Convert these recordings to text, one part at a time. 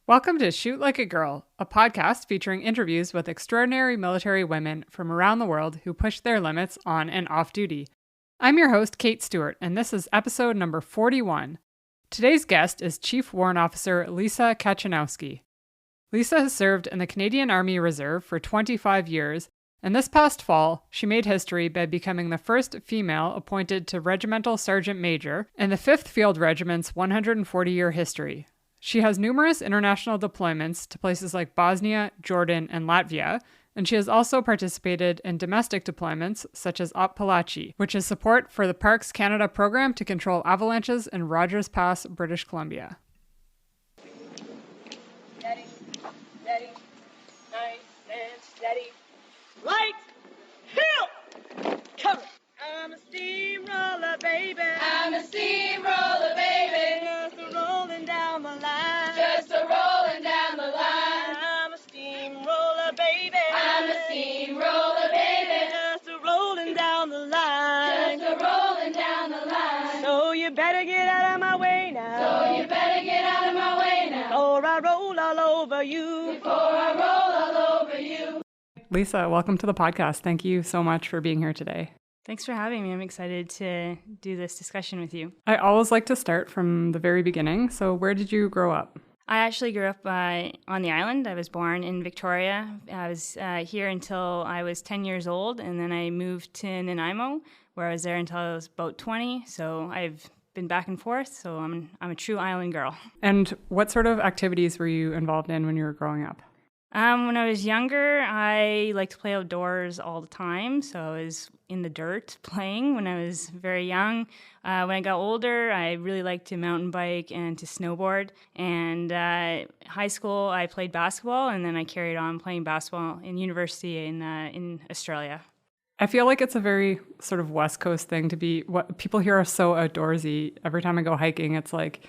Welcome to Shoot Like a Girl, a podcast featuring interviews with extraordinary military women from around the world who push their limits on and off duty. I'm your host, Kate Stewart, and this is episode number 41. Today's guest is Chief Warrant Officer Lisa Kachanoski. Lisa has served in the Canadian Army Reserve for 25 years, and this past fall, she made history by becoming the first female appointed to Regimental Sergeant Major in the 5th Field Regiment's 140-year history. She has numerous international deployments to places like Bosnia, Jordan, and Latvia, and she has also participated in domestic deployments such as Op Palaci, which is support for the Parks Canada program to control avalanches in Rogers Pass, British Columbia. Steady, steady, nice and steady. Light, hill, cover. I'm a steamroller, baby. I'm a steamroller, baby. Just a rolling down the line. Just a rolling down the line. I'm a steamroller, baby. I'm a steamroller, baby. Just a rolling down the line. Just a rolling down the line. So you better get out of my way now. So you better get out of my way now. Before I roll all over you. Before I roll all over you. Lisa, welcome to the podcast. Thank you so much for being here today. Thanks for having me. I'm excited to do this discussion with you. I always like to start from the very beginning. So where did you grow up? I actually grew up on the island. I was born in Victoria. I was here until I was 10 years old, and then I moved to Nanaimo, where I was there until I was about 20. So I've been back and forth, so I'm a true island girl. And what sort of activities were you involved in when you were growing up? When I was younger, I liked to play outdoors all the time, so I was in the dirt playing when I was very young. When I got older, I really liked to mountain bike and to snowboard. And high school, I played basketball, and then I carried on playing basketball in university in Australia. I feel like it's a very sort of West Coast thing to be. What people here are so outdoorsy. Every time I go hiking, it's like,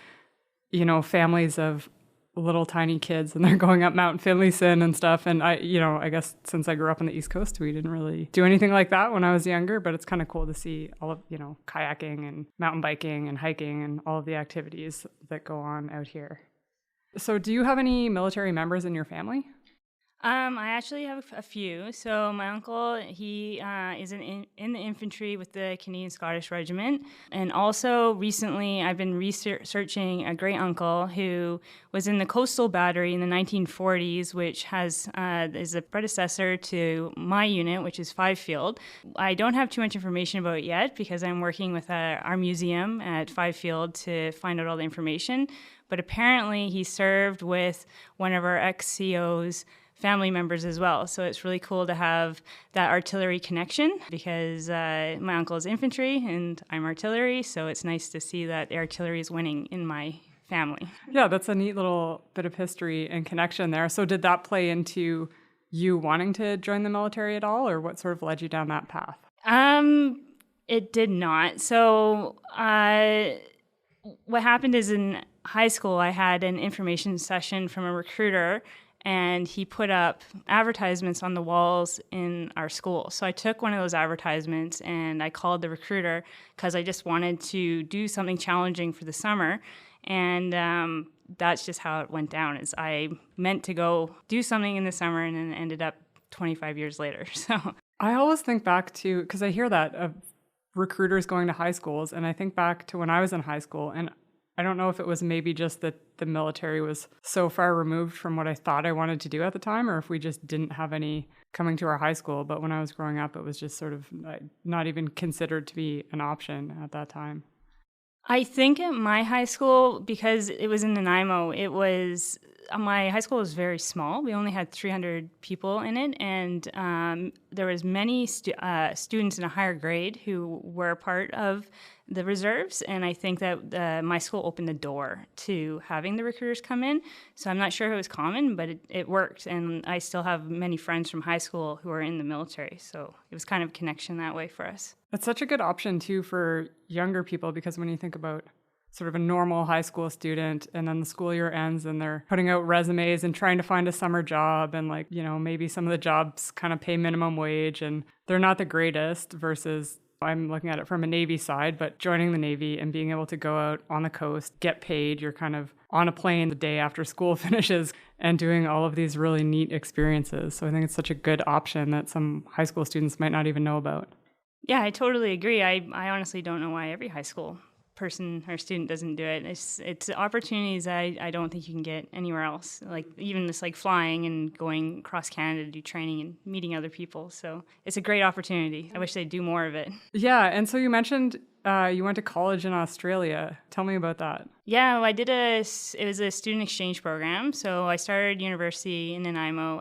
you know, families of little tiny kids and they're going up Mount Finlayson and stuff. And I guess since I grew up on the East Coast, we didn't really do anything like that when I was younger, but it's kind of cool to see all of, kayaking and mountain biking and hiking and all of the activities that go on out here. So do you have any military members in your family? I actually have a few. So my uncle, he is in the infantry with the Canadian Scottish Regiment. And also recently I've been researching a great uncle who was in the Coastal Battery in the 1940s, which is a predecessor to my unit, which is 5 Field. I don't have too much information about it yet because I'm working with our museum at 5 Field to find out all the information. But apparently he served with one of our ex-CO's family members as well. So it's really cool to have that artillery connection because my uncle is infantry and I'm artillery. So it's nice to see that the artillery is winning in my family. Yeah, that's a neat little bit of history and connection there. So did that play into you wanting to join the military at all, or what sort of led you down that path? It did not. So what happened is in high school, I had an information session from a recruiter, and he put up advertisements on the walls in our school. So I took one of those advertisements and I called the recruiter because I just wanted to do something challenging for the summer. And that's just how it went down, is I meant to go do something in the summer and then ended up 25 years later. So I always think back to, because I hear that of recruiters going to high schools, and I think back to when I was in high school, and I don't know if it was maybe just that the military was so far removed from what I thought I wanted to do at the time, or if we just didn't have any coming to our high school. But when I was growing up, it was just sort of not even considered to be an option at that time. I think at my high school, because it was in Nanaimo, my high school was very small. We only had 300 people in it, and there was many students in a higher grade who were part of the reserves, and I think that my school opened the door to having the recruiters come in. So I'm not sure if it was common, but it worked, and I still have many friends from high school who are in the military, so it was kind of a connection that way for us. It's such a good option, too, for younger people, because when you think about sort of a normal high school student and then the school year ends and they're putting out resumes and trying to find a summer job, and maybe some of the jobs kind of pay minimum wage and they're not the greatest, versus I'm looking at it from a Navy side, but joining the Navy and being able to go out on the coast, get paid, you're kind of on a plane the day after school finishes and doing all of these really neat experiences. So I think it's such a good option that some high school students might not even know about. Yeah, I totally agree. I honestly don't know why every high school person or student doesn't do it. It's opportunities that I don't think you can get anywhere else. Like even just like flying and going across Canada to do training and meeting other people. So it's a great opportunity. I wish they'd do more of it. Yeah, and so you mentioned you went to college in Australia. Tell me about that. Yeah, well, it was a student exchange program. So I started university in Nanaimo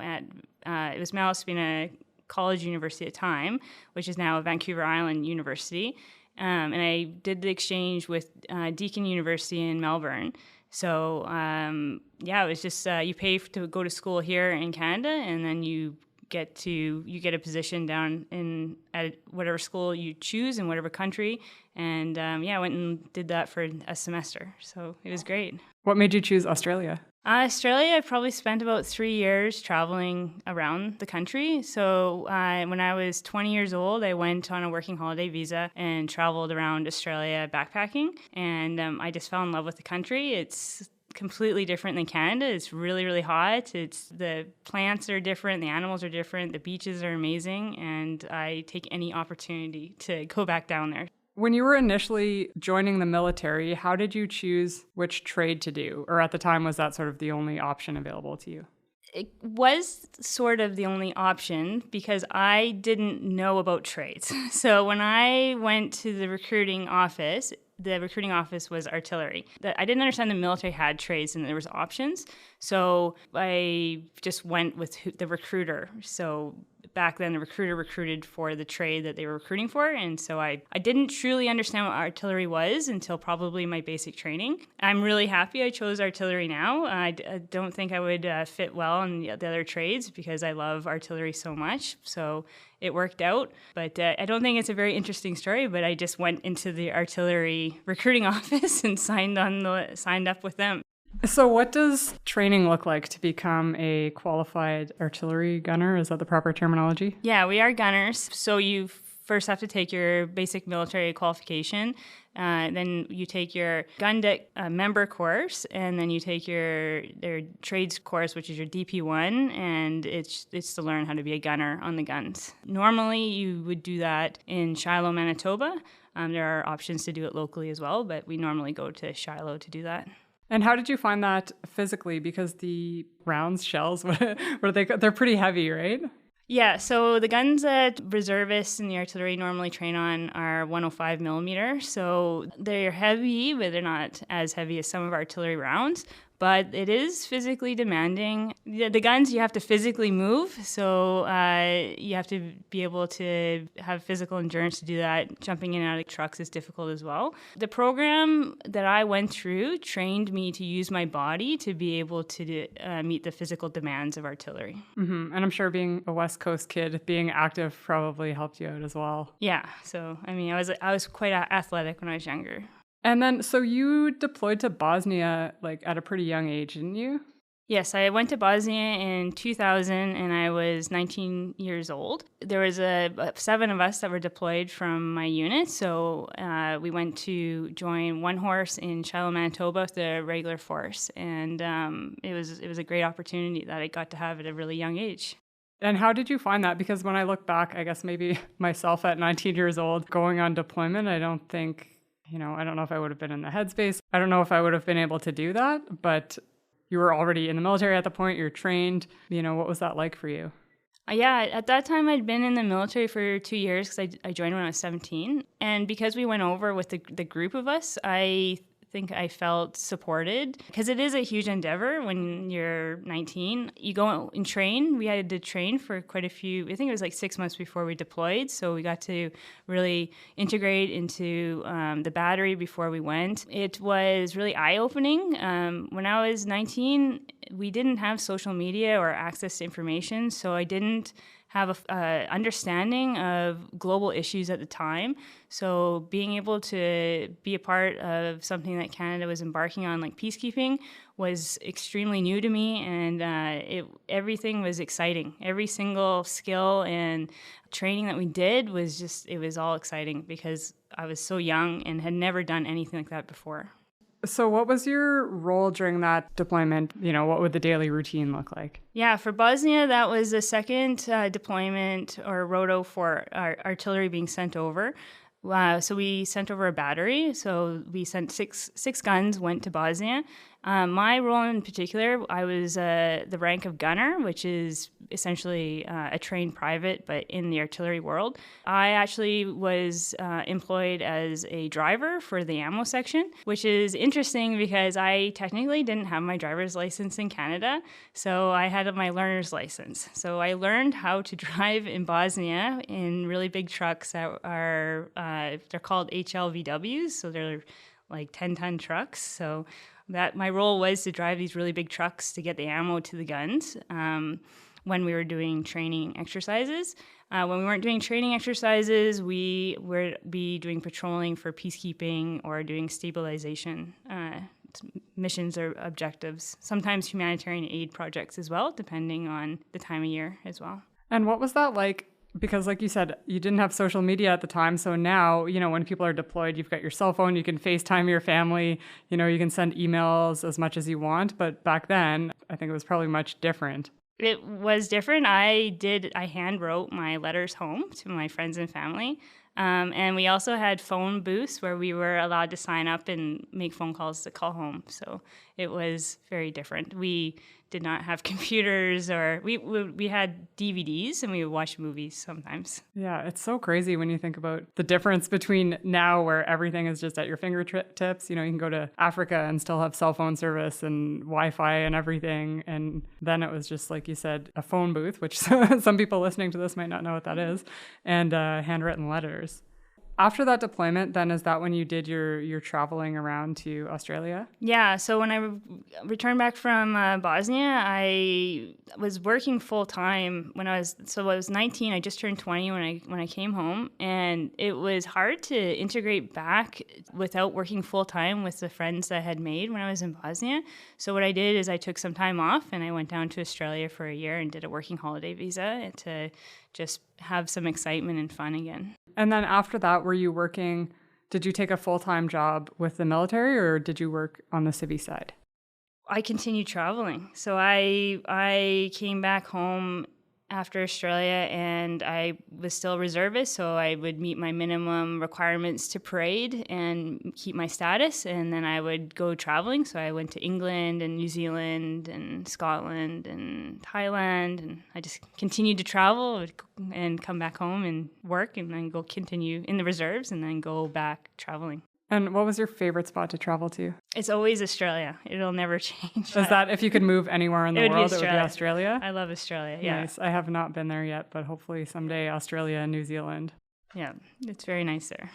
it was Malaspina College University at the time, which is now Vancouver Island University. And I did the exchange with Deakin University in Melbourne. So, it was just you pay to go to school here in Canada, and then you get a position down at whatever school you choose in whatever country. And I went and did that for a semester. So it was great. What made you choose Australia? Australia, I probably spent about 3 years traveling around the country. So when I was 20 years old, I went on a working holiday visa and traveled around Australia backpacking. And I just fell in love with the country. It's completely different than Canada. It's really, really hot. The plants are different. The animals are different. The beaches are amazing. And I take any opportunity to go back down there. When you were initially joining the military, how did you choose which trade to do? Or at the time, was that sort of the only option available to you? It was sort of the only option because I didn't know about trades. So when I went to the recruiting office was artillery. I didn't understand the military had trades and there was options. So I just went with the recruiter. So back then the recruiter recruited for the trade that they were recruiting for. And so I didn't truly understand what artillery was until probably my basic training. I'm really happy I chose artillery now. I don't think I would fit well in the other trades because I love artillery so much. So it worked out. But I don't think it's a very interesting story, but I just went into the artillery recruiting office and signed up with them. So what does training look like to become a qualified artillery gunner? Is that the proper terminology? Yeah, we are gunners. So you first have to take your basic military qualification. Then you take your gun deck member course, and then you take their trades course, which is your DP1, and it's to learn how to be a gunner on the guns. Normally, you would do that in Shiloh, Manitoba. There are options to do it locally as well, but we normally go to Shiloh to do that. And how did you find that physically? Because the rounds, shells, what are they? They're pretty heavy, right? Yeah, so the guns that reservists in the artillery normally train on are 105 millimeter. So they're heavy, but they're not as heavy as some of our artillery rounds. But it is physically demanding. The guns you have to physically move, so you have to be able to have physical endurance to do that. Jumping in and out of trucks is difficult as well. The program that I went through trained me to use my body to be able to meet the physical demands of artillery. Mm-hmm. And I'm sure being a West Coast kid, being active probably helped you out as well. Yeah, so I mean, I was quite athletic when I was younger. And then, so you deployed to Bosnia, at a pretty young age, didn't you? Yes, I went to Bosnia in 2000, and I was 19 years old. There was 7 of us that were deployed from my unit, so we went to join One Horse in Shiloh, Manitoba with the regular force, and it was a great opportunity that I got to have at a really young age. And how did you find that? Because when I look back, I guess maybe myself at 19 years old going on deployment, I don't know if I would have been in the headspace. I don't know if I would have been able to do that, but you were already in the military at the point, you're trained. What was that like for you? Yeah, at that time I'd been in the military for 2 years because I joined when I was 17. And because we went over with the group of us, I think I felt supported because it is a huge endeavor when you're 19. You go out and train. We had to train for quite a few, I think it was 6 months before we deployed. So we got to really integrate into the battery before we went. It was really eye-opening. When I was 19, we didn't have social media or access to information, so I didn't have a understanding of global issues at the time. So being able to be a part of something that Canada was embarking on, like peacekeeping, was extremely new to me, and everything was exciting. Every single skill and training that we did it was all exciting because I was so young and had never done anything like that before. So what was your role during that deployment? What would the daily routine look like? Yeah, for Bosnia, that was the second deployment or roto for our artillery being sent over. So we sent over a battery. So we sent six guns, went to Bosnia. My role in particular, I was the rank of gunner, which is essentially a trained private, but in the artillery world. I actually was employed as a driver for the ammo section, which is interesting because I technically didn't have my driver's license in Canada, so I had my learner's license. So I learned how to drive in Bosnia in really big trucks that are, they're called HLVWs, so they're like 10-ton trucks. So that my role was to drive these really big trucks to get the ammo to the guns when we were doing training exercises. When we weren't doing training exercises, we would be doing patrolling for peacekeeping or doing stabilization missions or objectives, sometimes humanitarian aid projects as well, depending on the time of year as well. And what was that like? Because like you said, you didn't have social media at the time. So now, when people are deployed, you've got your cell phone, you can FaceTime your family, you can send emails as much as you want. But back then, I think it was probably much different. It was different. I hand wrote my letters home to my friends and family. And we also had phone booths where we were allowed to sign up and make phone calls to call home. So it was very different. We did not have computers, or we had DVDs and we would watch movies sometimes. Yeah, it's so crazy when you think about the difference between now where everything is just at your fingertips. You can go to Africa and still have cell phone service and Wi-Fi and everything. And then it was just, like you said, a phone booth, which some people listening to this might not know what that is, and handwritten letters. After that deployment, then, is that when you did your traveling around to Australia? Yeah, so when I returned back from Bosnia, I was working full time when I was 19. I just turned 20 when I came home, and it was hard to integrate back without working full time with the friends that I had made when I was in Bosnia. So what I did is I took some time off and I went down to Australia for a year and did a working holiday visa to just have some excitement and fun again. And then after that, did you take a full-time job with the military, or did you work on the civvy side? I continued traveling. So I came back home after Australia, and I was still a reservist, so I would meet my minimum requirements to parade and keep my status, and then I would go traveling. So I went to England and New Zealand and Scotland and Thailand, and I just continued to travel and come back home and work, and then go continue in the reserves, and then go back traveling. And what was your favorite spot to travel to? It's always Australia. It'll never change. Is that if you could move anywhere in the world, it would be Australia? I love Australia, yeah. Nice. I have not been there yet, but hopefully someday Australia and New Zealand. Yeah, it's very nice there.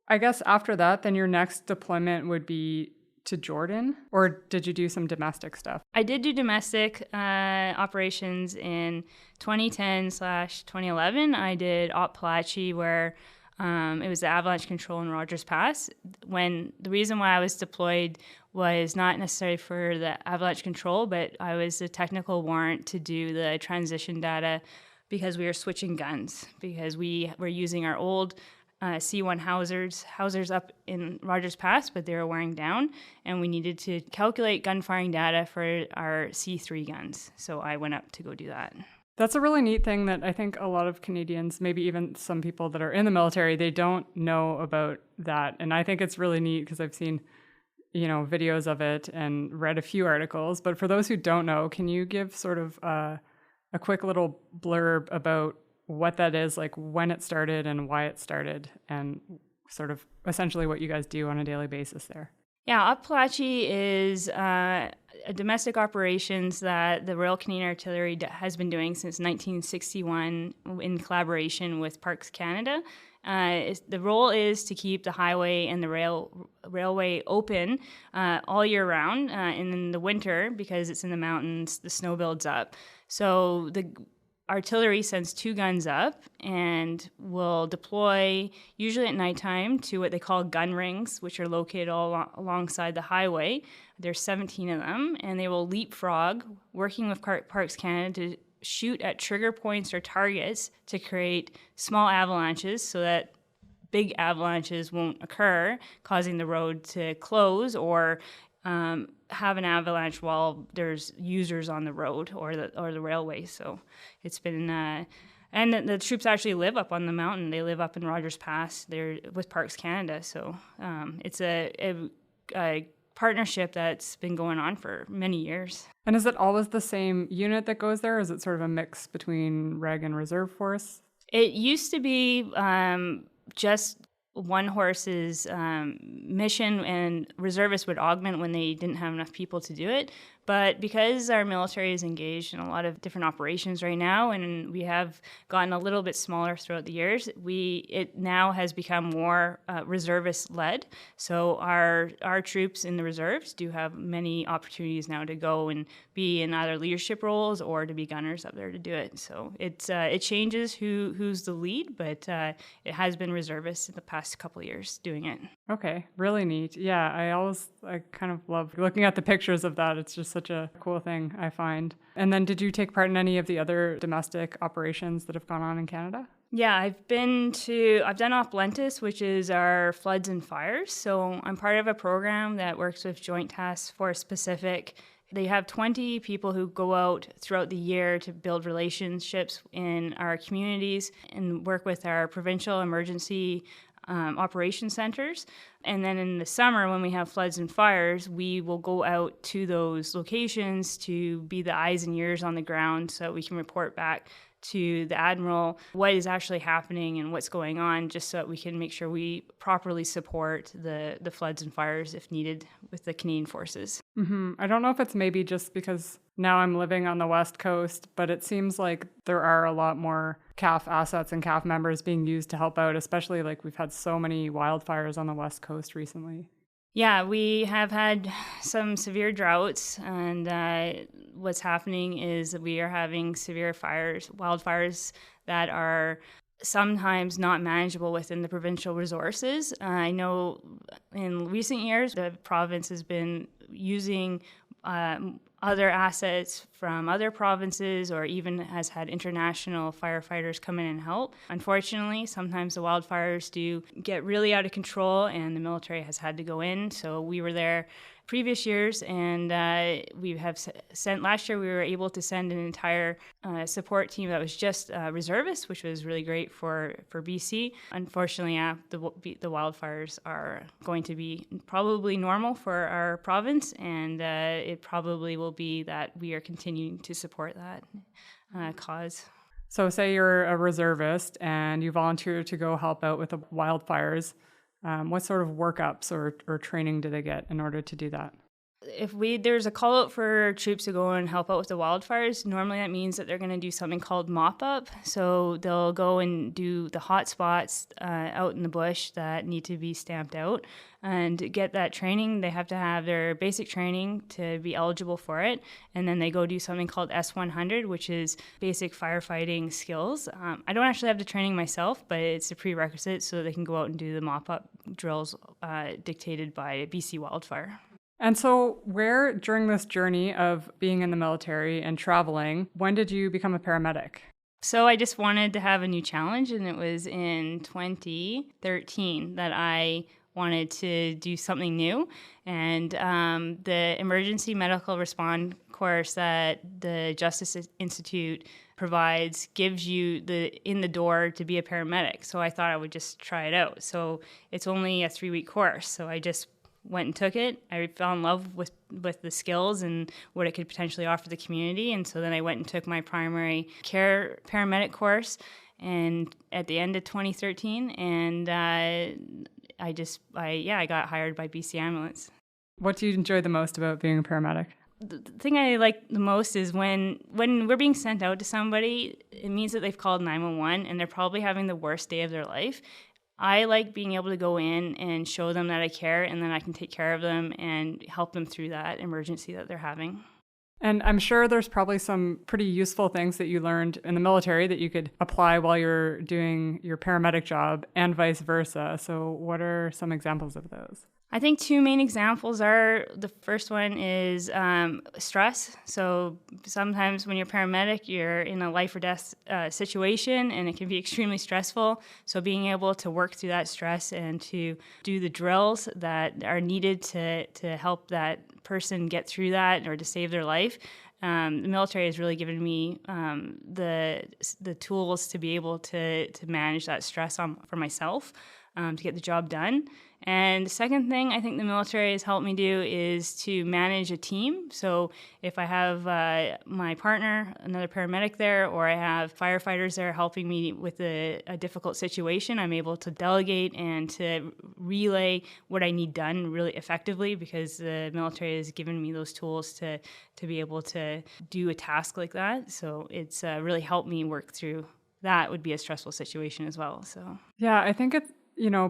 I guess after that, then your next deployment would be to Jordan, or did you do some domestic stuff? I did do domestic operations in 2010/2011. I did Op Palaci, where it was the avalanche control in Rogers Pass. When the reason why I was deployed was not necessarily for the avalanche control, but I was the technical warrant to do the transition data because we were switching guns, because we were using our old C1 Hausers up in Rogers Pass, but they were wearing down, and we needed to calculate gun firing data for our C3 guns. So I went up to go do that. That's a really neat thing that I think a lot of Canadians, maybe even some people that are in the military, they don't know about that. And I think it's really neat because I've seen, videos of it and read a few articles. But for those who don't know, can you give sort of a quick little blurb about what that is, like when it started and why it started, and sort of essentially what you guys do on a daily basis there? Yeah, Op Palaci is a domestic operations that the Royal Canadian Artillery has been doing since 1961 in collaboration with Parks Canada. The role is to keep the highway and the railway open all year round. And in the winter, because it's in the mountains, the snow builds up. So the artillery sends 2 guns up and will deploy usually at nighttime to what they call gun rings, which are located all alongside the highway. There's 17 of them, and they will leapfrog, working with Parks Canada to shoot at trigger points or targets to create small avalanches so that big avalanches won't occur, causing the road to close or have an avalanche while there's users on the road or the railway. So it's been, and the troops actually live up on the mountain. They live up in Rogers Pass. They're with Parks Canada. So it's a partnership that's been going on for many years. And is it always the same unit that goes there, or is it sort of a mix between Reg and Reserve Force? It used to be just one horse's mission, and reservists would augment when they didn't have enough people to do it. But because our military is engaged in a lot of different operations right now, and we have gotten a little bit smaller throughout the years, it now has become more reservist-led. So our troops in the reserves do have many opportunities now to go and be in either leadership roles or to be gunners up there to do it. So it changes who's the lead, but it has been reservists in the past couple of years doing it. Okay, really neat. Yeah, I kind of love looking at the pictures of that. It's just such a cool thing, I find. And then did you take part in any of the other domestic operations that have gone on in Canada? Yeah, I've done Op Palaci, which is our floods and fires. So I'm part of a program that works with Joint Task Force Pacific. They have 20 people who go out throughout the year to build relationships in our communities and work with our provincial emergency operation centers. And then in the summer, when we have floods and fires, we will go out to those locations to be the eyes and ears on the ground so we can report back to the Admiral what is actually happening and what's going on, just so that we can make sure we properly support the floods and fires if needed with the Canadian forces. Mm-hmm. I don't know if it's maybe just because now I'm living on the West Coast, but it seems like there are a lot more CAF assets and CAF members being used to help out, especially like we've had so many wildfires on the West Coast recently. Yeah, we have had some severe droughts, and what's happening is that we are having severe wildfires that are sometimes not manageable within the provincial resources. I know in recent years, the province has been using other assets from other provinces, or even has had international firefighters come in and help. Unfortunately, sometimes the wildfires do get really out of control and the military has had to go in. So we were there previous years, and we have sent, last year we were able to send an entire support team that was just reservists, which was really great for BC. Unfortunately, the wildfires are going to be probably normal for our province, and it probably will be that we are continuing to support that cause. So say you're a reservist and you volunteer to go help out with the wildfires. What sort of workups or training do they get in order to do that? If there's a call out for troops to go and help out with the wildfires, normally that means that they're going to do something called mop up. So they'll go and do the hot spots out in the bush that need to be stamped out. And to get that training, they have to have their basic training to be eligible for it. And then they go do something called S100, which is basic firefighting skills. I don't actually have the training myself, but it's a prerequisite so they can go out and do the mop up drills dictated by BC Wildfire. And so where, during this journey of being in the military and traveling, when did you become a paramedic? So I just wanted to have a new challenge, and it was in 2013 that I wanted to do something new. And the emergency medical response course that the Justice Institute provides gives you in the door to be a paramedic. So I thought I would just try it out. So it's only a 3-week course. So I just went and took it. I fell in love with the skills and what it could potentially offer the community. And so then I went and took my primary care paramedic course, and at the end of 2013, and I got hired by BC Ambulance. What do you enjoy the most about being a paramedic? The thing I like the most is when we're being sent out to somebody, it means that they've called 911 and they're probably having the worst day of their life. I like being able to go in and show them that I care, and then I can take care of them and help them through that emergency that they're having. And I'm sure there's probably some pretty useful things that you learned in the military that you could apply while you're doing your paramedic job and vice versa. So what are some examples of those? I think two main examples are, the first one is stress. So sometimes when you're a paramedic, you're in a life or death situation, and it can be extremely stressful. So being able to work through that stress and to do the drills that are needed to help that person get through that or to save their life. The military has really given me the tools to be able to manage that stress for myself, to get the job done. And the second thing I think the military has helped me do is to manage a team. So if I have my partner, another paramedic there, or I have firefighters there helping me with a difficult situation, I'm able to delegate and to relay what I need done really effectively, because the military has given me those tools to be able to do a task like that. So it's really helped me work through that would be a stressful situation as well. So Yeah, I think it's,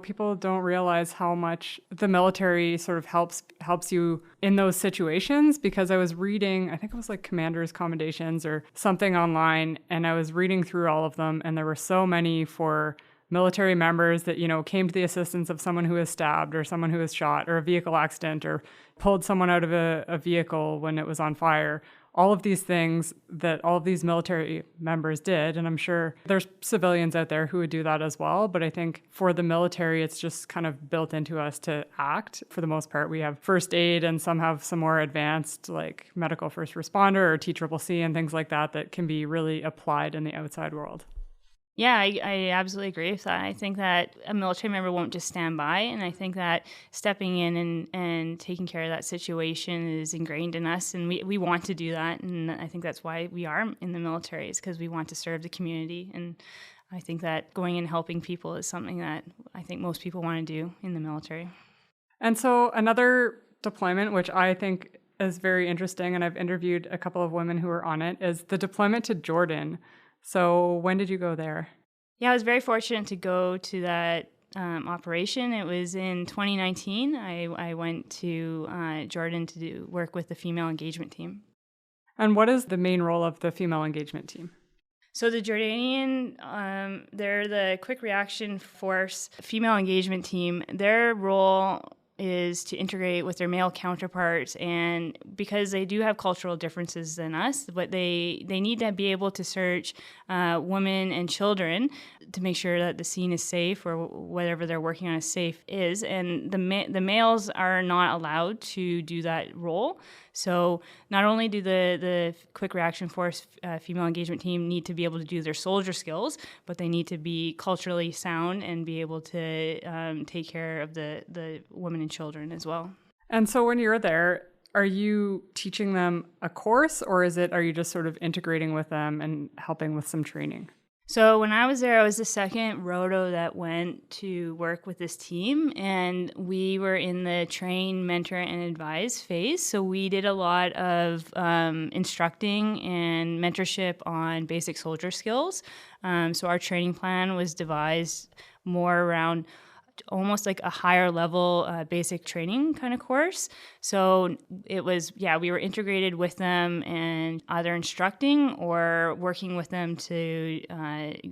people don't realize how much the military sort of helps you in those situations, because I was reading, I think it was like Commander's Commendations or something online, and I was reading through all of them, and there were so many for military members that, came to the assistance of someone who was stabbed or someone who was shot or a vehicle accident or pulled someone out of a vehicle when it was on fire. All of these things that all of these military members did, and I'm sure there's civilians out there who would do that as well, but I think for the military, it's just kind of built into us to act. For the most part, we have first aid, and some have some more advanced, like medical first responder or TCCC and things like that can be really applied in the outside world. Yeah, I absolutely agree with that. I think that a military member won't just stand by, and I think that stepping in and taking care of that situation is ingrained in us, and we want to do that, and I think that's why we are in the military, is because we want to serve the community, and I think that going and helping people is something that I think most people want to do in the military. And so another deployment, which I think is very interesting, and I've interviewed a couple of women who are on it, is the deployment to Jordan. So when did you go there? Yeah, I was very fortunate to go to that operation. It was in 2019. I went to Jordan to work with the female engagement team. And what is the main role of the female engagement team? So the Jordanian, they're the quick reaction force female engagement team. Their role is to integrate with their male counterparts, and because they do have cultural differences than us, but they need to be able to search women and children to make sure that the scene is safe, or whatever they're working on is safe is, and the males are not allowed to do that role. So not only do the quick reaction force female engagement team need to be able to do their soldier skills, but they need to be culturally sound and be able to take care of the women and children as well. And so when you're there, are you teaching them a course, or are you just sort of integrating with them and helping with some training? So when I was there, I was the second roto that went to work with this team, and we were in the train, mentor, and advise phase. So we did a lot of instructing and mentorship on basic soldier skills. So our training plan was devised more around almost like a higher level basic training kind of course. So it was, we were integrated with them and either instructing or working with them to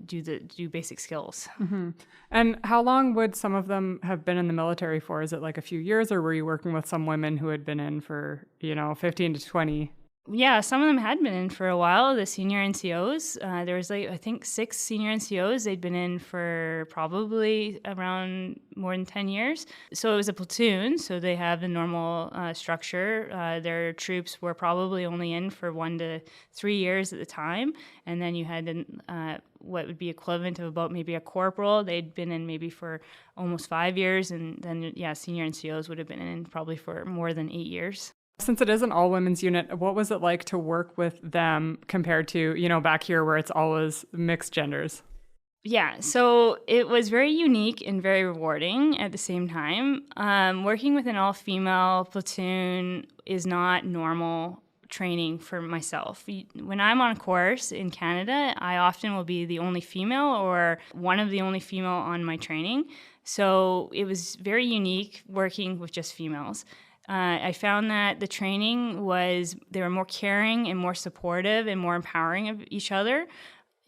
do basic skills. Mm-hmm. And how long would some of them have been in the military for? Is it like a few years, or were you working with some women who had been in for, 15 to 20? Yeah, some of them had been in for a while, the senior NCOs. There was, I think 6 senior NCOs. They'd been in for probably around more than 10 years. So it was a platoon, so they have the normal structure. Their troops were probably only in for 1 to 3 years at the time. And then you had what would be equivalent of about maybe a corporal. They'd been in maybe for almost 5 years. And then, senior NCOs would have been in probably for more than 8 years. Since it is an all-women's unit, what was it like to work with them compared to, back here where it's always mixed genders? Yeah, so it was very unique and very rewarding at the same time. Working with an all-female platoon is not normal training for myself. When I'm on course in Canada, I often will be the only female or one of the only female on my training. So it was very unique working with just females. I found that the training they were more caring and more supportive and more empowering of each other.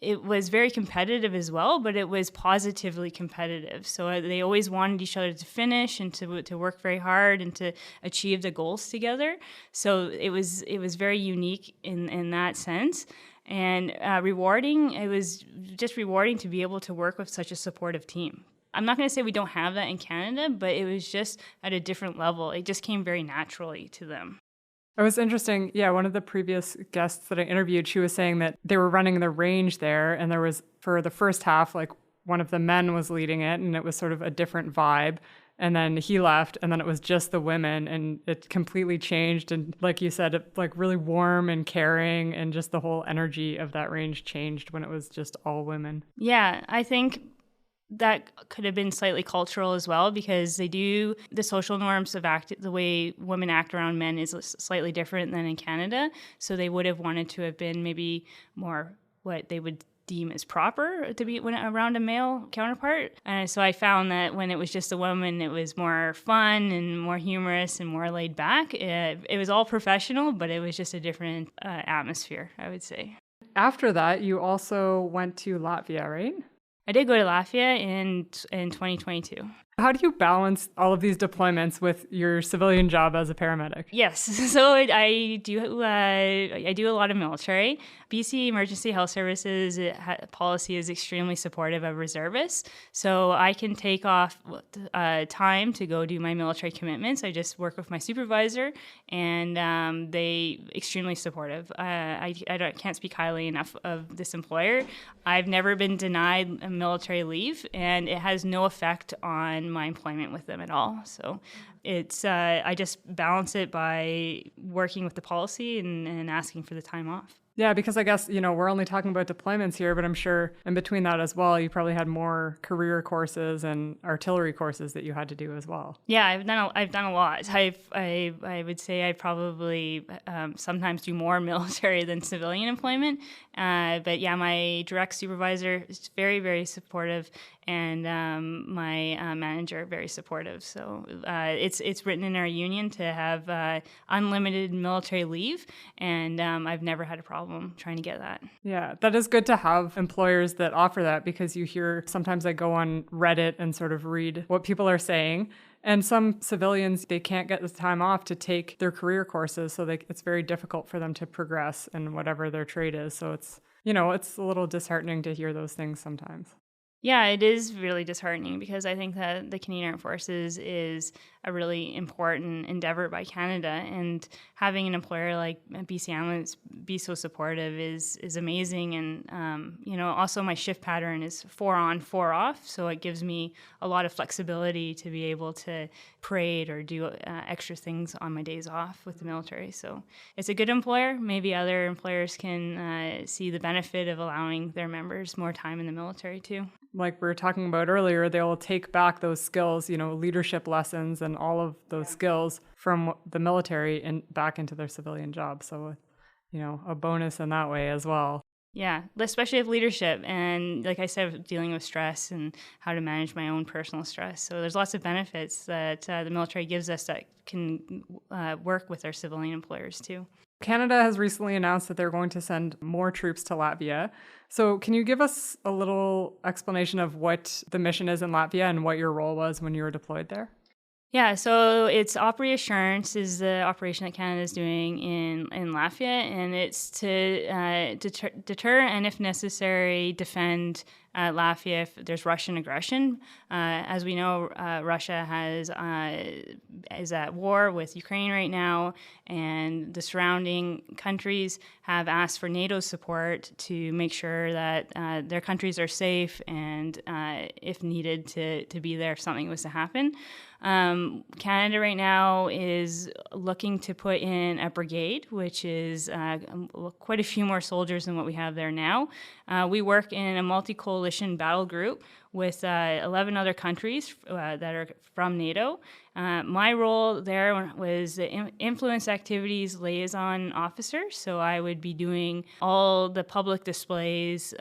it was very competitive as well, but it was positively competitive. So they always wanted each other to finish and to work very hard and to achieve the goals together. So it was very unique in that sense. And rewarding, it was just rewarding to be able to work with such a supportive team. I'm not going to say we don't have that in Canada, but it was just at a different level. It just came very naturally to them. It was interesting. Yeah, one of the previous guests that I interviewed, she was saying that they were running the range there, and there was, for the first half, like one of the men was leading it, and it was sort of a different vibe. And then he left, and then it was just the women, and it completely changed. And like you said, it like really warm and caring, and just the whole energy of that range changed when it was just all women. Yeah, I think that could have been slightly cultural as well, because the social norms of the way women act around men is slightly different than in Canada. So they would have wanted to have been maybe more what they would deem as proper to be when around a male counterpart. And so I found that when it was just a woman, it was more fun and more humorous and more laid back. It was all professional, but it was just a different atmosphere, I would say. After that, you also went to Latvia, right? I did go to Latvia in 2022. How do you balance all of these deployments with your civilian job as a paramedic? Yes, so I do a lot of military. BC Emergency Health Services policy is extremely supportive of reservists, so I can take off time to go do my military commitments. I just work with my supervisor, and they extremely supportive. I can't speak highly enough of this employer. I've never been denied a military leave, and it has no effect on my employment with them at all. So it's I just balance it by working with the policy and asking for the time off. Yeah, because I guess, we're only talking about deployments here, but I'm sure in between that as well, you probably had more career courses and artillery courses that you had to do as well. Yeah, I've done a lot. I would say I probably sometimes do more military than civilian employment. But yeah, my direct supervisor is very, very supportive, and my manager very supportive. So it's written in our union to have unlimited military leave, and I've never had a problem trying to get that. Yeah, that is good to have employers that offer that, because you hear sometimes I go on Reddit and sort of read what people are saying. And some civilians, they can't get the time off to take their career courses, so it's very difficult for them to progress in whatever their trade is. So it's a little disheartening to hear those things sometimes. Yeah, it is really disheartening, because I think that the Canadian Armed Forces is a really important endeavor by Canada, and having an employer like BC Ambulance be so supportive is amazing. And also my shift pattern is 4 on, 4 off, so it gives me a lot of flexibility to be able to parade or do extra things on my days off with the military. So it's a good employer. Maybe other employers can see the benefit of allowing their members more time in the military too. Like we were talking about earlier, they'll take back those skills, leadership lessons and all of those skills from the military and back into their civilian job. So, a bonus in that way as well. Yeah, especially with leadership, and like I said, dealing with stress and how to manage my own personal stress. So there's lots of benefits that the military gives us that can work with our civilian employers too. Canada has recently announced that they're going to send more troops to Latvia. So can you give us a little explanation of what the mission is in Latvia and what your role was when you were deployed there? Yeah, so it's Op Reassurance is the operation that Canada is doing in Latvia, and it's to deter and, if necessary, defend Latvia if there's Russian aggression. As we know, Russia is at war with Ukraine right now, and the surrounding countries have asked for NATO support to make sure that their countries are safe and, if needed, to be there if something was to happen. Canada right now is looking to put in a brigade, which is quite a few more soldiers than what we have there now. We work in a multi-coalition battle group with 11 other countries that are from NATO. My role there was the influence activities liaison officer, so I would be doing all the public displays,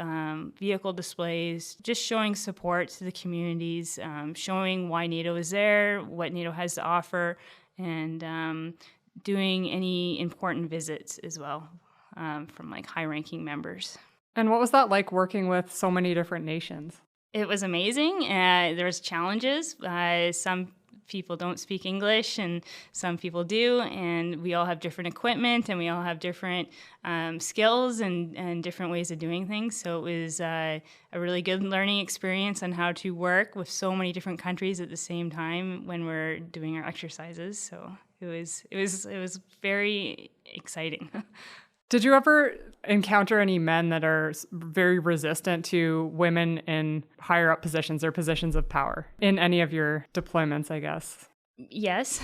vehicle displays, just showing support to the communities, showing why NATO is there, what NATO has to offer, and doing any important visits as well from high-ranking members. And what was that like working with so many different nations? It was amazing. There was challenges. Some people don't speak English and some people do, and we all have different equipment and we all have different skills and different ways of doing things. So it was a really good learning experience on how to work with so many different countries at the same time when we're doing our exercises. So it was very exciting. Did you ever encounter any men that are very resistant to women in higher up positions or positions of power in any of your deployments, I guess? Yes,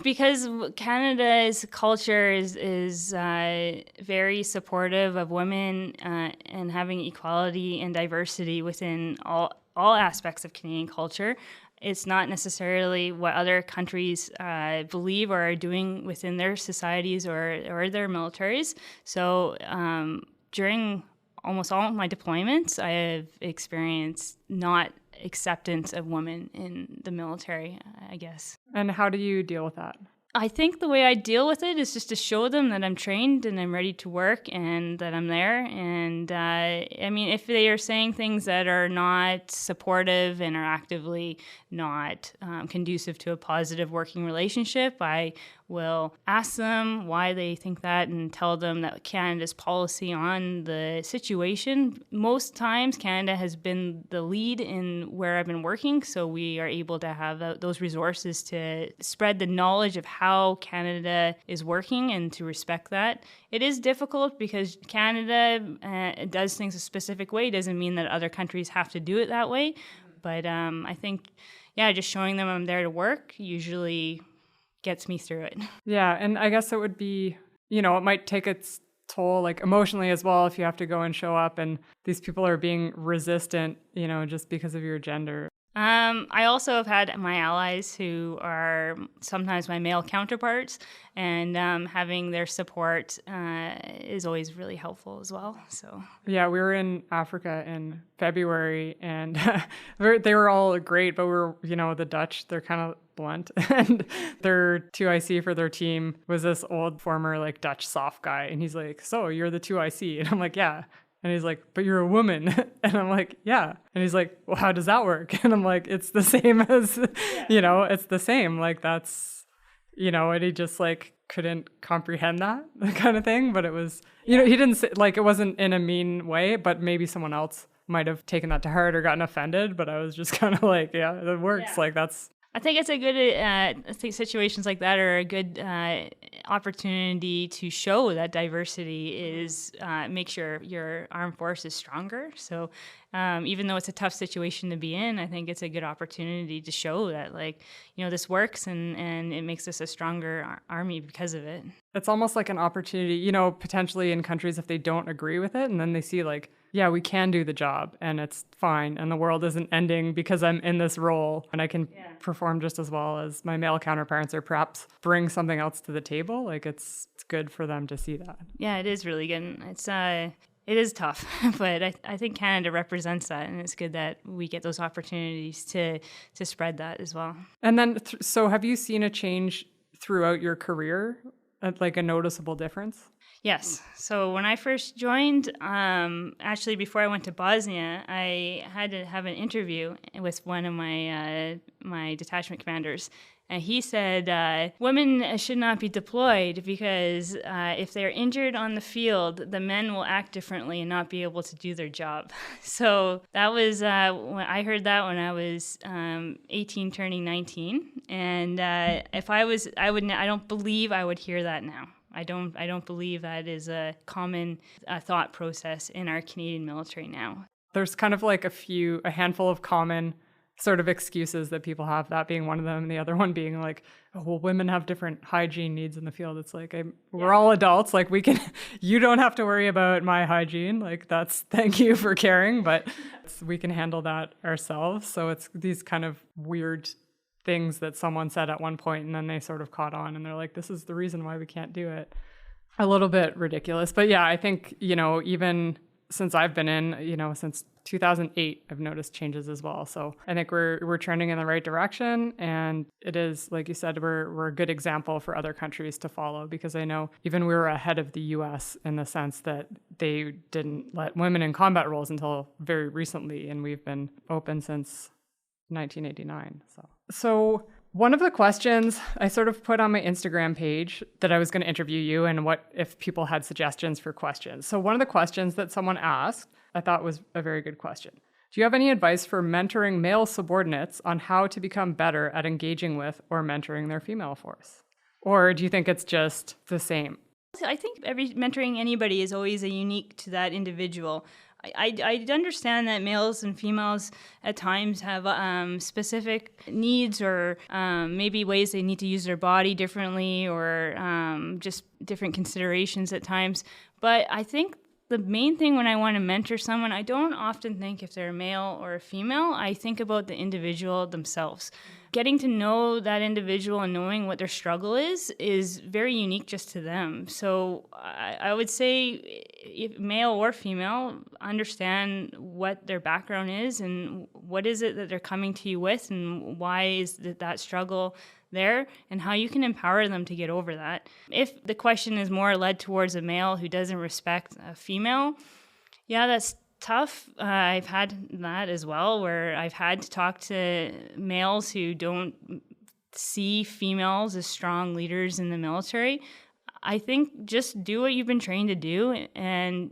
because Canada's culture is very supportive of women and having equality and diversity within all aspects of Canadian culture. It's not necessarily what other countries believe or are doing within their societies or their militaries. So during almost all of my deployments, I have experienced not acceptance of women in the military, I guess. And how do you deal with that? I think the way I deal with it is just to show them that I'm trained and I'm ready to work and that I'm there. And I mean, if they are saying things that are not supportive and are actively not conducive to a positive working relationship, I will ask them why they think that and tell them that Canada's policy on the situation. Most times, Canada has been the lead in where I've been working, so we are able to have those resources to spread the knowledge of how Canada is working and to respect that. It is difficult because Canada does things a specific way. It doesn't mean that other countries have to do it that way. But I think, just showing them I'm there to work usually gets me through it. Yeah, and I guess it would be, it might take its toll, like emotionally as well, if you have to go and show up and these people are being resistant, just because of your gender. I also have had my allies who are sometimes my male counterparts, and having their support is always really helpful as well. So yeah, we were in Africa in February, and they were all great, but the Dutch, they're kind of blunt, and their 2IC for their team was this old former like Dutch soft guy, and he's like, "So you're the 2IC?" And I'm like, "Yeah." And he's like, "But you're a woman." And I'm like, "Yeah." And he's like, "Well, how does that work?" And I'm like, "It's the same as, it's the same. Like that's, and he just like couldn't comprehend that kind of thing. But it was, he didn't say, like, it wasn't in a mean way, but maybe someone else might have taken that to heart or gotten offended. But I was just kind of like, yeah, it works. Yeah. Like that's. I think it's a good, I think situations like that are a good opportunity to show that diversity is, make sure your armed force is stronger. So even though it's a tough situation to be in, I think it's a good opportunity to show that, like, this works and it makes us a stronger army because of it. It's almost like an opportunity, potentially in countries if they don't agree with it and then they see like, yeah, we can do the job and it's fine and the world isn't ending because I'm in this role and I can perform just as well as my male counterparts or perhaps bring something else to the table. Like it's good for them to see that. Yeah, it is really good. It is tough, but I think Canada represents that, and it's good that we get those opportunities to spread that as well. And then, so have you seen a change throughout your career, like a noticeable difference? Yes. So when I first joined, actually before I went to Bosnia, I had to have an interview with one of my detachment commanders. And he said, women should not be deployed because if they're injured on the field, the men will act differently and not be able to do their job. So that was, when I heard that when I was 18 turning 19. And if I don't believe I would hear that now. I don't believe that is a common thought process in our Canadian military now. There's kind of like a handful of common sort of excuses that people have, that being one of them, and the other one being like, oh, well, women have different hygiene needs in the field. It's like, we're all adults. Like you don't have to worry about my hygiene. Like thank you for caring, but we can handle that ourselves. So it's these kind of weird things that someone said at one point and then they sort of caught on and they're like, this is the reason why we can't do it. A little bit ridiculous. But yeah, I think, even since I've been in, since 2008, I've noticed changes as well. So I think we're trending in the right direction. And it is, like you said, we're a good example for other countries to follow, because I know even we were ahead of the US in the sense that they didn't let women in combat roles until very recently, and we've been open since 1989. So one of the questions I sort of put on my Instagram page that I was going to interview you and what if people had suggestions for questions. So one of the questions that someone asked, I thought was a very good question. Do you have any advice for mentoring male subordinates on how to become better at engaging with or mentoring their female force? Or do you think it's just the same? I think mentoring anybody is always unique to that individual. I understand that males and females at times have specific needs or maybe ways they need to use their body differently or just different considerations at times. But I think the main thing when I want to mentor someone, I don't often think if they're a male or a female. I think about the individual themselves. Getting to know that individual and knowing what their struggle is very unique just to them. So I would say, if male or female, understand what their background is and what is it that they're coming to you with and why is that struggle there and how you can empower them to get over that. If the question is more led towards a male who doesn't respect a female, yeah, that's tough. I've had that as well, where I've had to talk to males who don't see females as strong leaders in the military. I think just do what you've been trained to do and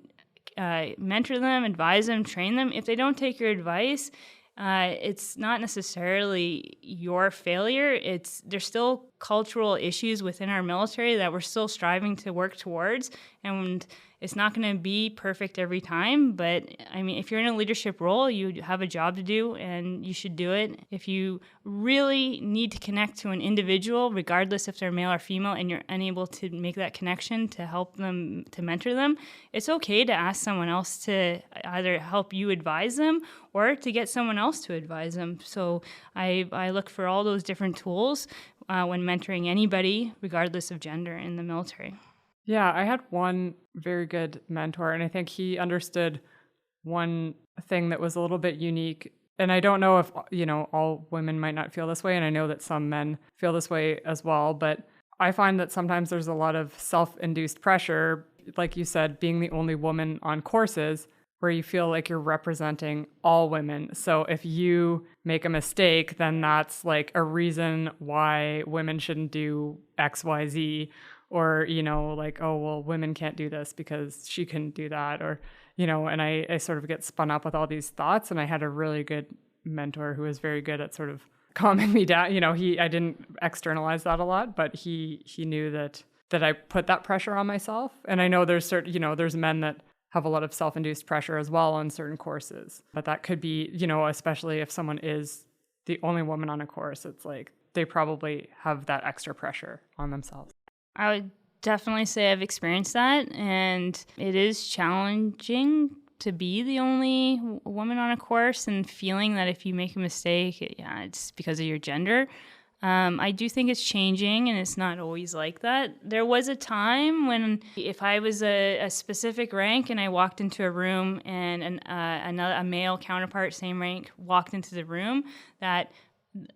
mentor them, advise them, train them. If they don't take your advice, it's not necessarily your failure. There's still cultural issues within our military that we're still striving to work towards, and it's not going to be perfect every time. But I mean, if you're in a leadership role, you have a job to do, and you should do it. If you really need to connect to an individual, regardless if they're male or female, and you're unable to make that connection to help them, to mentor them, it's okay to ask someone else to either help you advise them or to get someone else to advise them. So I look for all those different tools when mentoring anybody, regardless of gender, in the military. Yeah, I had one very good mentor, and I think he understood one thing that was a little bit unique. And I don't know if, all women might not feel this way, and I know that some men feel this way as well, but I find that sometimes there's a lot of self-induced pressure, like you said, being the only woman on courses, where you feel like you're representing all women. So if you make a mistake, then that's like a reason why women shouldn't do X, Y, Z. Or, like, oh, well, women can't do this because she couldn't do that. Or, and I sort of get spun up with all these thoughts. And I had a really good mentor who was very good at sort of calming me down. I didn't externalize that a lot, but he knew that I put that pressure on myself. And I know there's there's men that have a lot of self-induced pressure as well on certain courses. But that could be, especially if someone is the only woman on a course, it's like they probably have that extra pressure on themselves. I would definitely say I've experienced that, and it is challenging to be the only woman on a course and feeling that if you make a mistake, it's because of your gender. I do think it's changing, and it's not always like that. There was a time when if I was a specific rank and I walked into a room and a male counterpart, same rank, walked into the room, that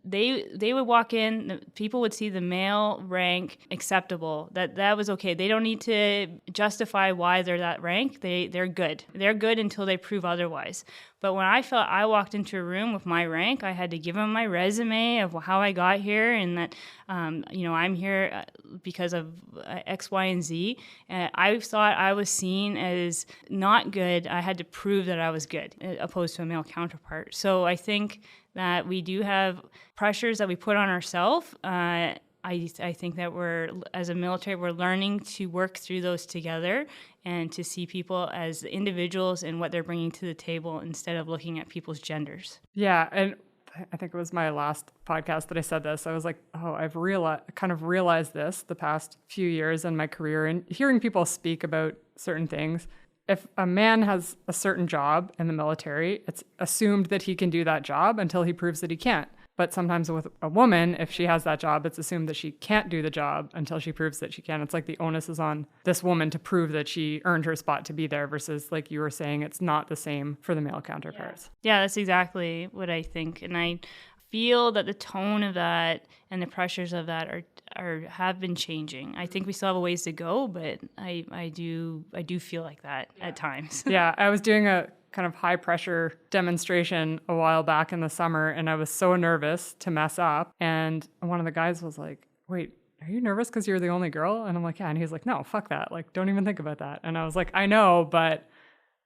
they would walk in, people would see the male rank acceptable, that was okay. They don't need to justify why they're that rank. They're good. They're good until they prove otherwise. But when I felt I walked into a room with my rank, I had to give them my resume of how I got here and that, I'm here because of X, Y, and Z. I thought I was seen as not good. I had to prove that I was good, opposed to a male counterpart. So I think that we do have pressures that we put on ourselves. I think that as a military, we're learning to work through those together and to see people as individuals and what they're bringing to the table instead of looking at people's genders. Yeah, and I think it was my last podcast that I said this. I was like, I've realized this the past few years in my career and hearing people speak about certain things. If a man has a certain job in the military, it's assumed that he can do that job until he proves that he can't. But sometimes with a woman, if she has that job, it's assumed that she can't do the job until she proves that she can. It's like the onus is on this woman to prove that she earned her spot to be there versus, like you were saying, it's not the same for the male counterparts. Yeah, that's exactly what I think. And I feel that the tone of that and the pressures of that have been changing. I think we still have a ways to go, but I do feel like that at times. Yeah, I was doing a kind of high pressure demonstration a while back in the summer, and I was so nervous to mess up. And one of the guys was like, "Wait, are you nervous because you're the only girl?" And I'm like, "Yeah." And he's like, "No, fuck that. Like, don't even think about that." And I was like, "I know, but."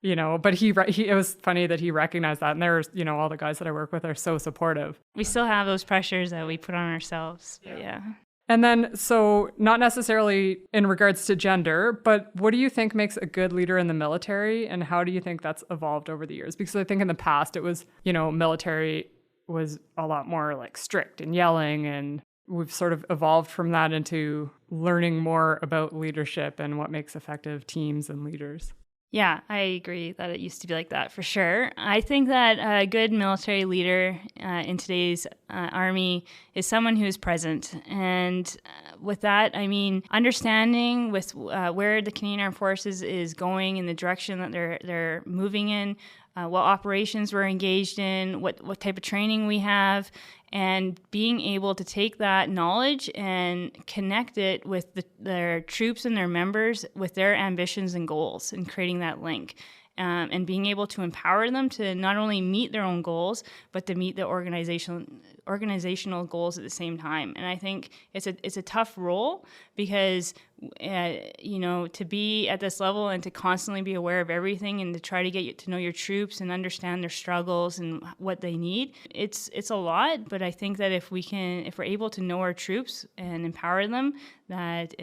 But he it was funny that he recognized that. And there's, all the guys that I work with are so supportive. We still have those pressures that we put on ourselves. Yeah. And then, so not necessarily in regards to gender, but what do you think makes a good leader in the military? And how do you think that's evolved over the years? Because I think in the past it was, military was a lot more like strict and yelling, and we've sort of evolved from that into learning more about leadership and what makes effective teams and leaders. Yeah, I agree that it used to be like that for sure. I think that a good military leader in today's army is someone who is present. And with that, I mean, understanding with where the Canadian Armed Forces is going in the direction that they're moving in, what operations we're engaged in, what type of training we have, and being able to take that knowledge and connect it with their troops and their members with their ambitions and goals, and creating that link. And being able to empower them to not only meet their own goals, but to meet the organizational goals at the same time. And I think it's a tough role because, to be at this level and to constantly be aware of everything and to try to get to know your troops and understand their struggles and what they need, it's a lot. But I think that if we're able to know our troops and empower them, that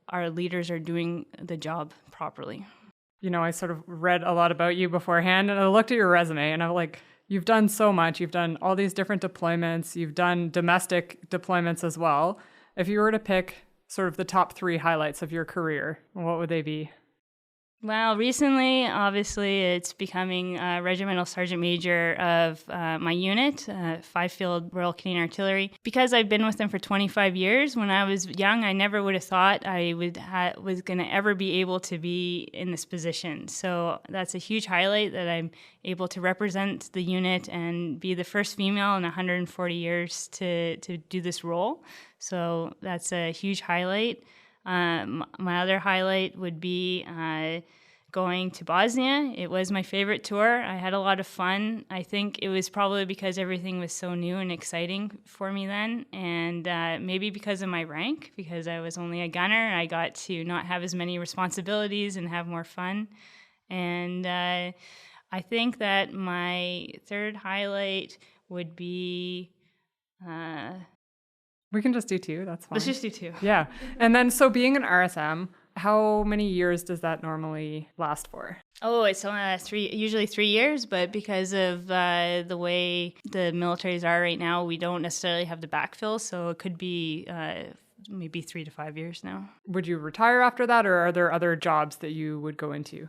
our leaders are doing the job properly. I sort of read a lot about you beforehand, and I looked at your resume, and I'm like, you've done so much. You've done all these different deployments. You've done domestic deployments as well. If you were to pick sort of the top 3 highlights of your career, what would they be? Well, recently, obviously, it's becoming Regimental Sergeant Major of my unit, 5-Field Royal Canadian Artillery. Because I've been with them for 25 years, when I was young, I never would have thought I was going to ever be able to be in this position. So that's a huge highlight that I'm able to represent the unit and be the first female in 140 years to do this role. So that's a huge highlight. My other highlight would be going to Bosnia. It was my favorite tour. I had a lot of fun. I think it was probably because everything was so new and exciting for me then, and maybe because of my rank, because I was only a gunner. I got to not have as many responsibilities and have more fun. And I think that my third highlight would be... We can just do 2. That's fine. Let's just do 2. Yeah. And then, so being an RSM, how many years does that normally last for? Oh, it's usually 3 years, but because of the way the militaries are right now, we don't necessarily have the backfill, so it could be maybe 3 to 5 years now. Would you retire after that, or are there other jobs that you would go into?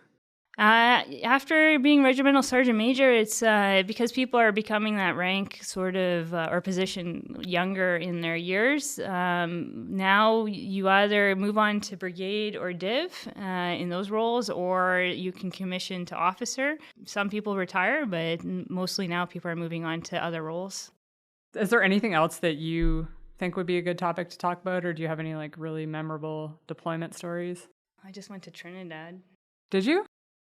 After being Regimental Sergeant Major, it's because people are becoming that rank sort of or position younger in their years. Now you either move on to brigade or div in those roles, or you can commission to officer. Some people retire, but mostly now people are moving on to other roles. Is there anything else that you think would be a good topic to talk about, or do you have any really memorable deployment stories? I just went to Trinidad. Did you?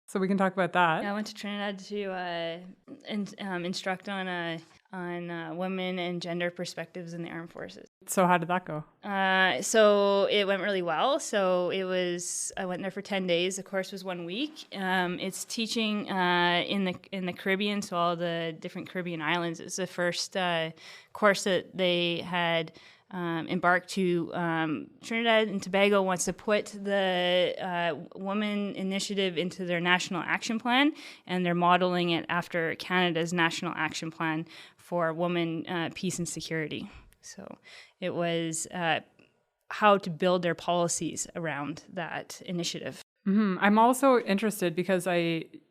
So we can talk about that. Yeah, I went to Trinidad to instruct on women and gender perspectives in the armed forces. So how did that go? So it went really well. I went there for 10 days. The course was 1 week. It's teaching in the Caribbean, so all the different Caribbean islands. It's the first course that they had embarked to. Trinidad and Tobago wants to put the woman initiative into their national action plan, and they're modeling it after Canada's national action plan for women, peace and security. So it was how to build their policies around that initiative. Mm-hmm. I'm also interested because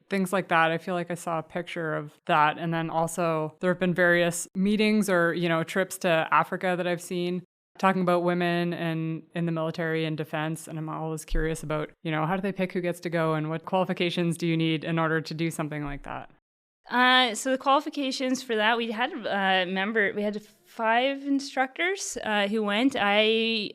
things like that, I feel like I saw a picture of that. And then also there have been various meetings or, trips to Africa that I've seen talking about women and in the military and defense. And I'm always curious about, how do they pick who gets to go and what qualifications do you need in order to do something like that? So the qualifications for that, we had we had 5 instructors who went. My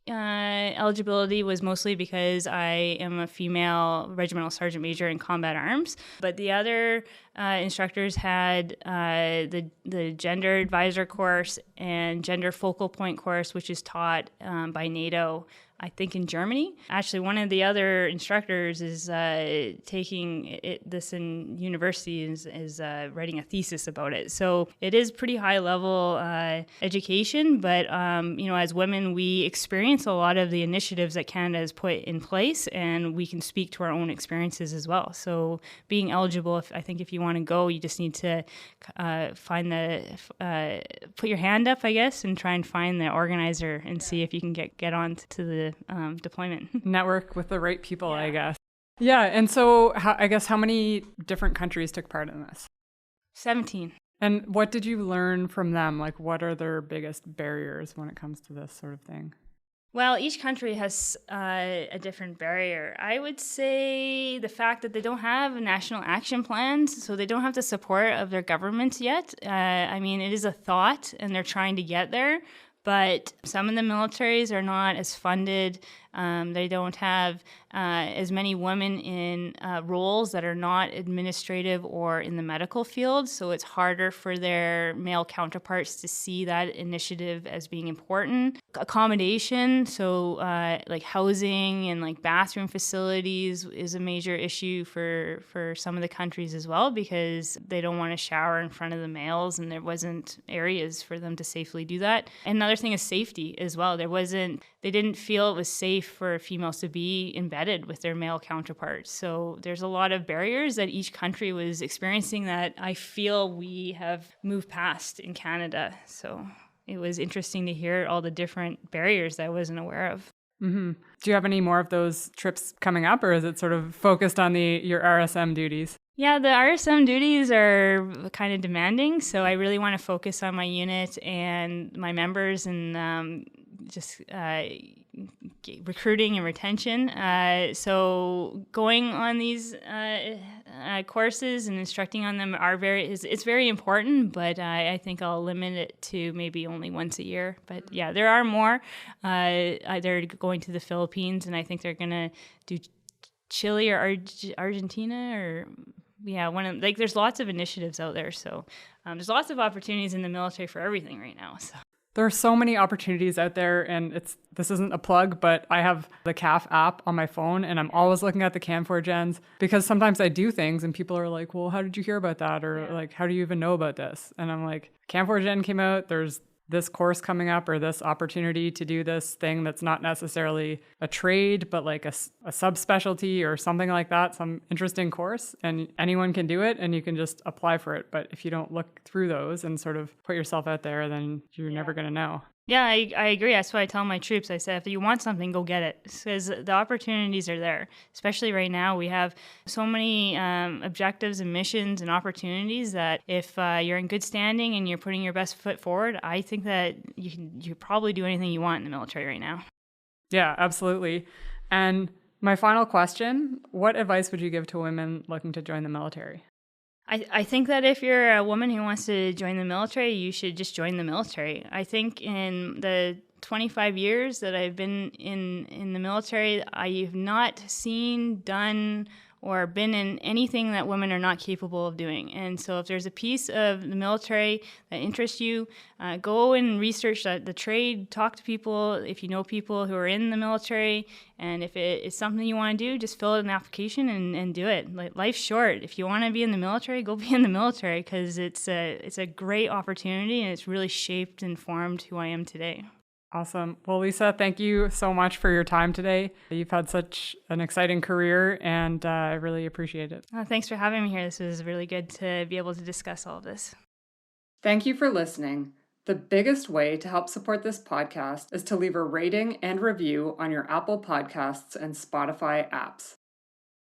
eligibility was mostly because I am a female regimental sergeant major in combat arms, but the other instructors had the gender advisor course and gender focal point course, which is taught by NATO, I think, in Germany. Actually, one of the other instructors is taking this in university, is writing a thesis about it. So it is pretty high level education, but as women, we experience a lot of the initiatives that Canada has put in place, and we can speak to our own experiences as well. So being eligible, I think if you want to go, you just need to put your hand up, I guess, and try and find the organizer and see if you can get on to the deployment. Network with the right people, I guess. Yeah, and so how many different countries took part in this? 17. And what did you learn from them? Like, what are their biggest barriers when it comes to this sort of thing? Well, each country has a different barrier. I would say the fact that they don't have national action plans, so they don't have the support of their government yet. It is a thought, and they're trying to get there. But some of the militaries are not as funded. They don't have as many women in roles that are not administrative or in the medical field. So it's harder for their male counterparts to see that initiative as being important. Accommodation, so like housing and like bathroom facilities is a major issue for some of the countries as well, because they don't want to shower in front of the males, and there wasn't areas for them to safely do that. And another thing is safety as well. They didn't feel it was safe for females to be embedded with their male counterparts. So there's a lot of barriers that each country was experiencing that I feel we have moved past in Canada. So it was interesting to hear all the different barriers that I wasn't aware of. Mm-hmm. Do you have any more of those trips coming up, or is it sort of focused on your RSM duties? Yeah, the RSM duties are kind of demanding, so I really want to focus on my unit and my members and just recruiting and retention. So going on these courses and instructing on them it's very important, but I think I'll limit it to maybe only once a year. But yeah, there are more. They're going to the Philippines, and I think they're going to do Chile or Argentina, or there's lots of initiatives out there. So there's lots of opportunities in the military for everything right now. So. There are so many opportunities out there, and this isn't a plug, but I have the CAF app on my phone, and I'm always looking at the Can4Gens, because sometimes I do things and people are like, well, how did you hear about that? Or like, how do you even know about this? And I'm like, Can4Gen came out, there's this course coming up, or this opportunity to do this thing that's not necessarily a trade, but like a subspecialty or something like that, some interesting course, and anyone can do it and you can just apply for it. But if you don't look through those and sort of put yourself out there, then you're never going to know. Yeah, I agree. That's what I tell my troops. I said, if you want something, go get it, because the opportunities are there. Especially right now, we have so many objectives and missions and opportunities that if you're in good standing and you're putting your best foot forward, I think that you can probably do anything you want in the military right now. Yeah, absolutely. And my final question, what advice would you give to women looking to join the military? I think that if you're a woman who wants to join the military, you should just join the military. I think in the 25 years that I've been in the military, I've not seen, done, or been in anything that women are not capable of doing. And so if there's a piece of the military that interests you, go and research the trade, talk to people if you know people who are in the military, and if it's something you want to do, just fill out an application and do it. Like, life's short. If you want to be in the military, go be in the military, because it's a great opportunity, and it's really shaped and formed who I am today. Awesome. Well, Lisa, thank you so much for your time today. You've had such an exciting career, and I really appreciate it. Thanks for having me here. This was really good to be able to discuss all of this. Thank you for listening. The biggest way to help support this podcast is to leave a rating and review on your Apple Podcasts and Spotify apps.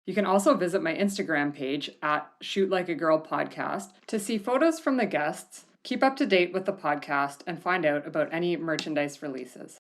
You can also visit my Instagram page at shootlikeagirlpodcast to see photos from the guests, keep up to date with the podcast, and find out about any merchandise releases.